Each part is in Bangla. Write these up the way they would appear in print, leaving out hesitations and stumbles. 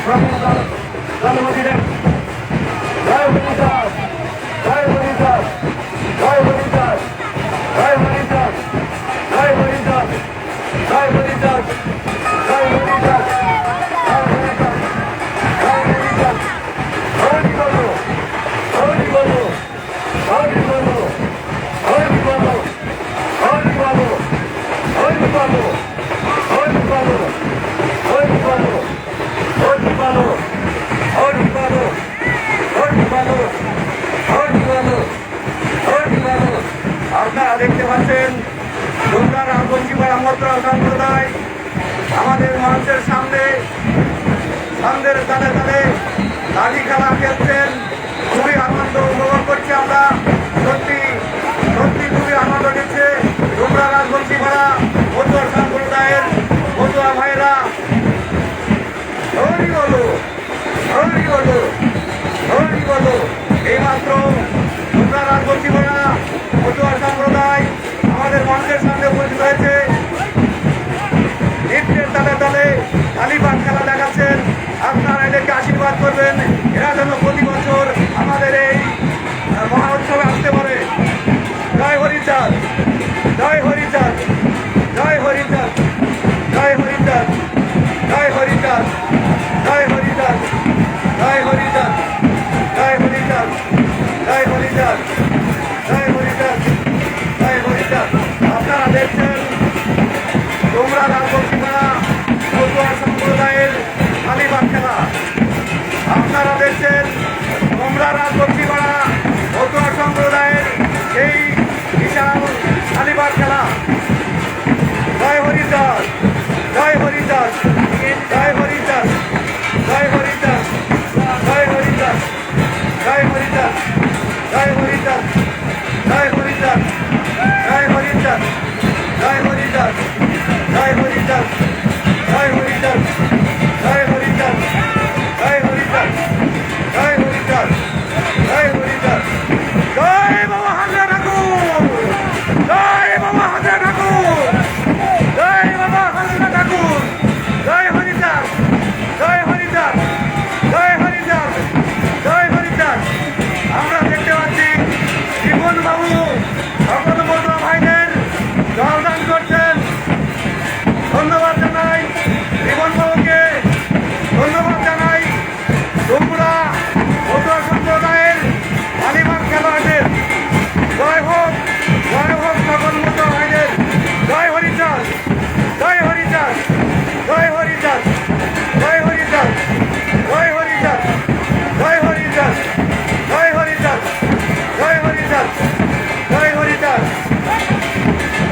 সম্প্রদায়ের জন্মদিনের জয় হরিদাস, জয় হরিদাস, জয় হরিদাস, জয় হরিদাস, জয় হরিদাস, জয় হরিদাস, জয় হরিদাস, জয় হরিদাস, জয় হরিদাস, হরি বলো, হরি বলো, হরি বলো, হরি বলো, হরি বলো, হরি বলো, হরি বলো, হরি বলো, হরি বলো, হরি বলো, হরি বলো, হরি বলো, হরি বলো। আপনারা দেখতে পাচ্ছেন ডোমরা রাজবংশীপাড়া মদ্রা সম্প্রদায় আমাদের মঞ্চের সামনে সন্ধ্যের তালে তালে লাঠি খেলা খেলছেন। খুবই আনন্দ উপভোগ করছি আমরা। সত্যি সত্যি খুবই আনন্দ দিচ্ছে ডোমরা রাজবংশীপাড়া মদ্রা সম্প্রদায়ের মতুয়া ভাইরা। হরি বলো, হরি বলো, হরি বলো। এইমাত্র ডোমরা রাজবংশীপাড়া মতুয়া সম্প্রদায় আমাদের মঞ্চের সামনে উপস্থিত হয়েছে। নৃত্যের তালে তালে কালীবাগ খেলা দেখাচ্ছেন। আপনারা এদেরকে আশীর্বাদ করবেন, এরা যেন প্রতি বছর আমাদের এই মহা উৎসবে আসতে পারে। জয় হরিচাঁদ, জয় হরিচাঁদ, জয় হরিচাঁদ, জয় হরিচাঁদ, জয় হরিচাঁদ, জয় হরিচাঁদ, জয় হরিচাঁদ, জয় হরিচাঁদ, জয় হরিচাঁদ, জয় হরিচাঁদ, জয় হরিচাঁদ। আপনারা দেখছেন ডোমরা রাজবংশীপাড়া মতুয়া সম্প্রদায়ের কালীবাগ খেলা। আপনারা দেখছেন ডোমরা রাজবংশীপাড়া মতুয়া সম্প্রদায়ের এই বিশাল কালীবাগ খেলা। জয় হরিচাঁদ, জয় হরিচাঁদ, জয় হরিচাঁদ, জয় হরিচাঁদ, জয় হরিচাঁদ, জয় হরিচাঁদ, জয় হরিচাঁদ, জয় হরিচাঁদ, জয় হরিচাঁদ, জয় হরিচাঁদ, জয় হরিচাঁদ, জয় হরিচাঁদ, জয় হরিচাঁদ, জয় হরিচাঁদ, জয় হরিচাঁদ, জয় হরিচাঁদ। জয় বাবা হাজরা ঠাকুর, জয় বাবা হাজরা ঠাকুর, জয় বাবা হাজরা ঠাকুর, জয় হরিচাঁদ, জয় হরিচাঁদ, জয় হরিচাঁদ, জয় হরিচাঁদ। আমরা দেখতে পাচ্ছি জীবন বাবু সকল মতুয়া ভাইদের জলদান করছেন। ধন্যবাদ জানাই জীবন বাবুকে, ধন্যবাদ জানাই ডোমরা মতুয়া সম্প্রদায়ের কালীবাগ খেলোয়াড়দের। জয় হোক সকল মতুয়া ভাইদের। জয় হরিচাঁদ, জয় হরিচাঁদ, জয় হরিচাঁদ, জয় হরিচাঁদ, জয় হরিচাঁদ, জয় হরিচাঁদ, জয় হরিচাঁদ, জয় হরিচাঁদ, জয় হরিচাঁদ।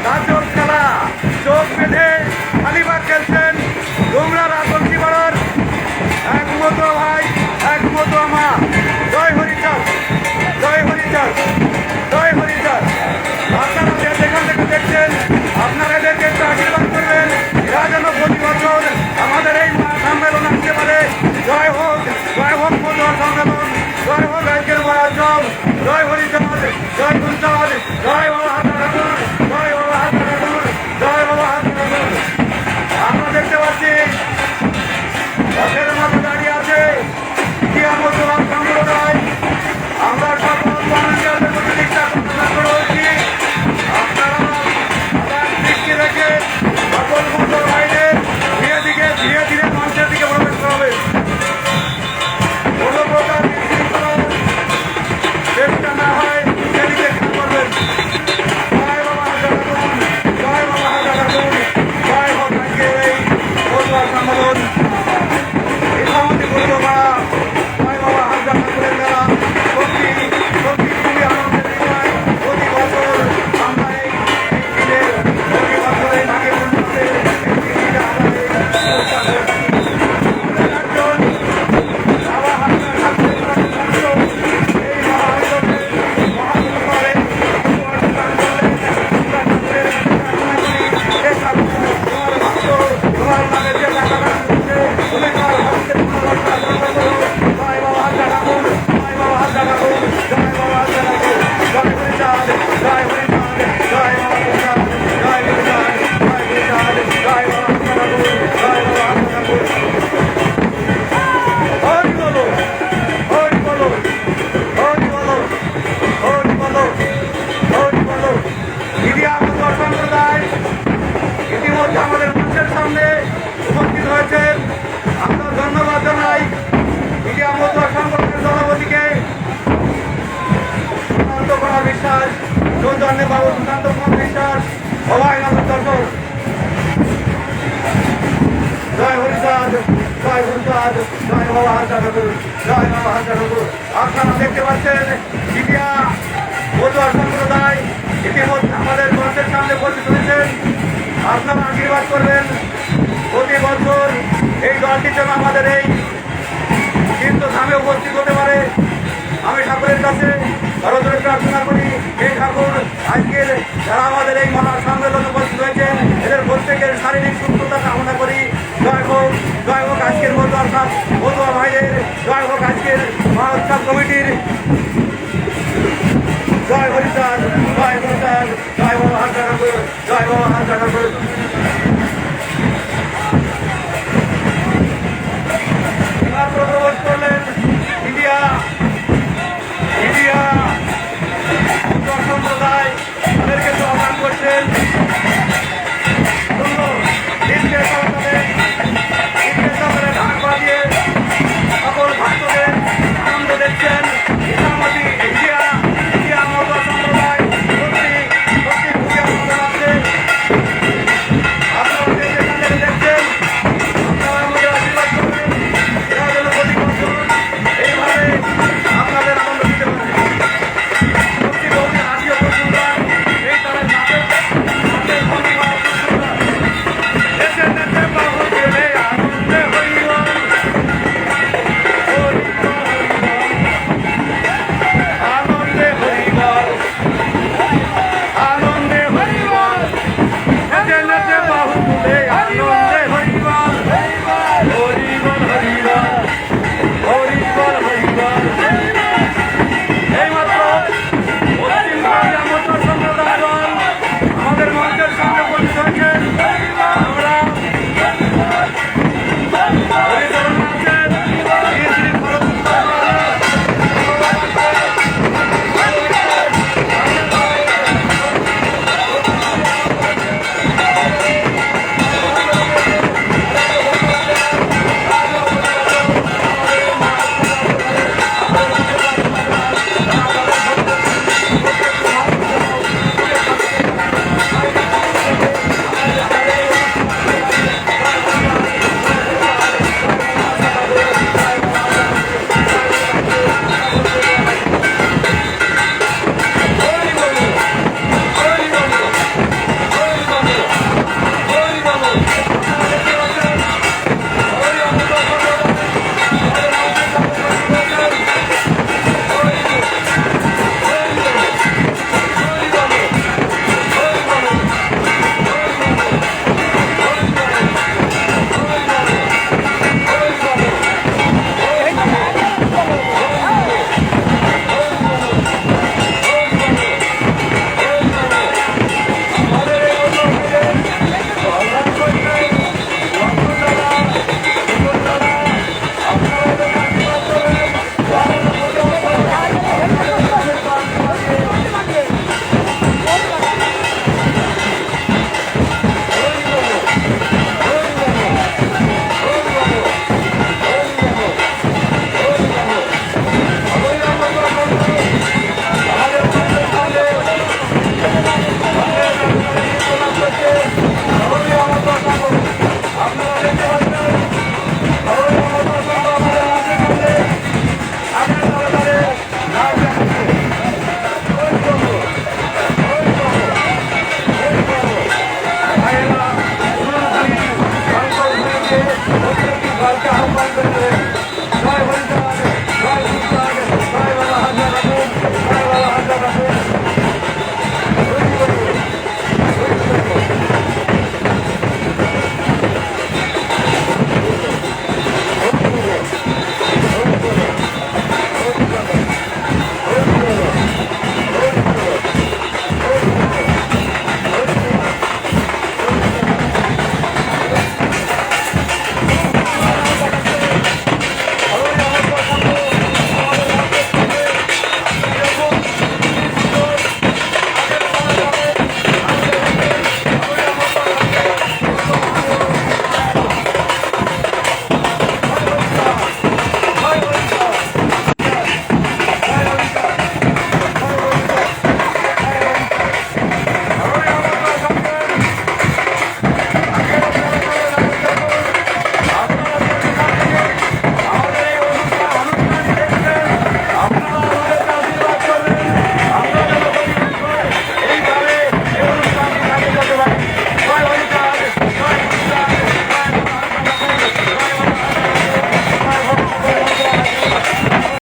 নাচক খেলা চোখ বেঁধে কালীবাগ খেলছেন ডোমরা রাজবংশীপাড়ার এক মতুয়া ভাই, এক মতুয়া মা। জয় হরিচাঁদ, জয় হরিচাঁদ, জয় হরিচাঁদ। আপনারা যেখান থেকে দেখছেন আপনারা এদেরকে একটু আশীর্বাদ করবেন, এরা যেন প্রতি বছর আমাদের এই সম্মেলন আসতে পারে। জয় হোক মতুয়া সম্মেলন, জয় হোক আজকের মহোৎসব। জয় হরিচাঁদ, জয় গুলচাঁদ, জয় বাবা হাজরা ঠাকুর, জয় বাবা হাজরা ঠাকুর, জয় বাবা হাজরা ঠাকুর। আমরা দেখতে পাচ্ছি রথের মাঝে দাঁড়িয়ে আছে ইতিহাস মতুয়া সম্প্রদায়। আমরা সকল ভলান্টিয়ারদের প্রতি দৃষ্টি করেছি। আপনারা দৃষ্টি রেখে সকল মতুয়া ভাইদের ধীরে ধীরে মঞ্চের দিকে প্রবেশ করাবেন। কোনো প্রকার বিশৃঙ্খলা চেষ্টা না হয় সেদিকে খেয়াল করবেন। বাবা হালকা ঠাকুর, জয় বাবা হালকা ঠাকুর। আপনারা দেখতে পাচ্ছেন জিপিয়া পটুয়া সম্প্রদায় ইতিমধ্যে আমাদের মঞ্চের সামনে বসে চলেছেন। আপনারা আশীর্বাদ করবেন প্রতি বছর এই দলটির জন্য আমাদের এই তীর্থধামে উপস্থিত হতে পারে। আমি ঠাকুরের কাছে করজোড়ে প্রার্থনা করি, এই ঠাকুর আজকের যারা আমাদের এই মহা সম্মেলনে উপস্থিত হয়েছেন এদের প্রত্যেকের শারীরিক সুস্থতা কামনা করি। জয় হোক আজকের মতুয়া ভাইদের, জয় হোক আজকের মহোৎসব কমিটির। জয় হরিচাঁদ, জয় হরিচাঁদ, জয় বাবা হালকা ঠাকুর, জয় বাবা হালকা ঠাকুর।